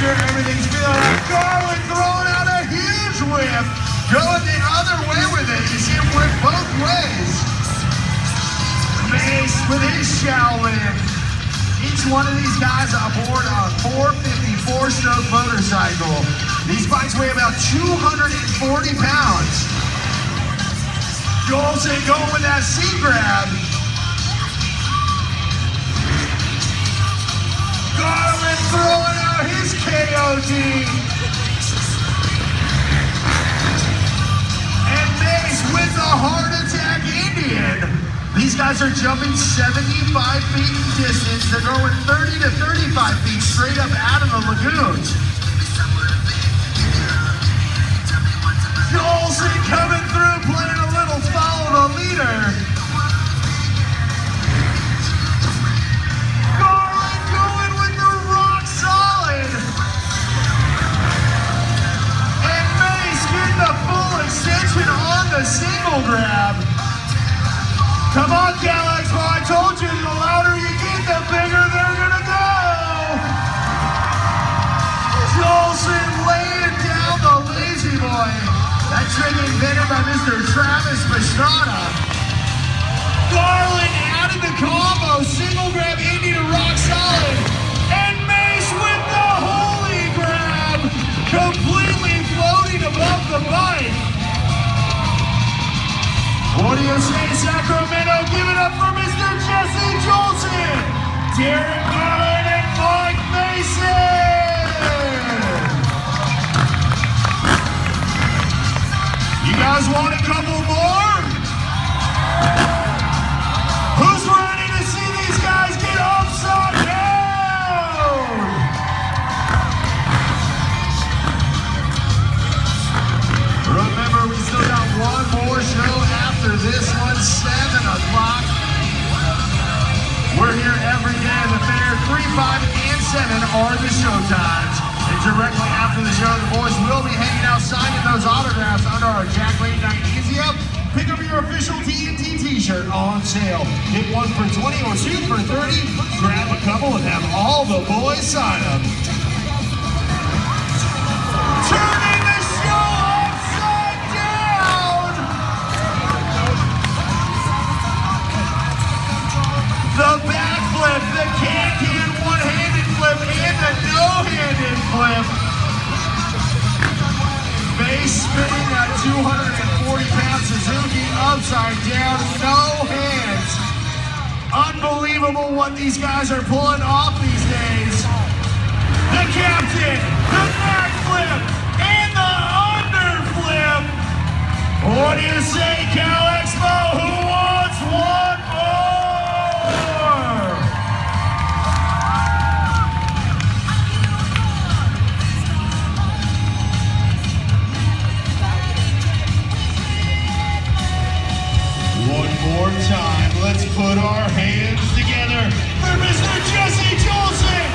sure everything's feeling like Garland throwing out a huge whip. Going the other way with it. You see him whip both ways. Mace with his Shaolin. Each one of these guys aboard a 454 stroke motorcycle. These bikes weigh about 240 pounds. Jolson going with that seat grab. Garland throwing out his KOD. And Mace with the heart attack Indian. These guys are jumping 75 feet in distance. They're going 30 to 35 feet straight up out of the lagoons. Jolson coming through, playing a little follow the leader. Garland going with the rock solid. And Mace getting the full extension on the single grab. Come on, Galaxy, I told you, the louder you get, the bigger they're gonna go. Jolson laying down the lazy boy. That trick invented by Mr. Travis Pastrana. Garland out of the combo, single grab Indian rock solid. And Mace with the holy grab, completely floating above the bike. What do you say, Sacramento? Give it up for Mr. Jesse Jolson, Derek Garland, and Mike Mason. You guys want a couple more? Who's ready to see these guys get upside down? Remember, we still got one more show after this one, 7 o'clock. We're here every day at the fair. 3, 5, and 7 are the show times. And directly after the show, the boys will be hanging out signing those autographs under our Jack Late Night Easy Up. Pick up your official TNT t-shirt on sale. Get one for 20 or 2 for 30. Grab a couple and have all the boys sign them. Turning the show upside down. The backflip, the can-can one-handed flip, and the no-handed flip. Mace spinning that 240-pound Suzuki upside down, no hands. Unbelievable what these guys are pulling off these days. The captain, the backflip, and the underflip. What do you say, Cal Expo? Who wants one more? One more time, let's put our hands together for Mr. Jesse Jolson.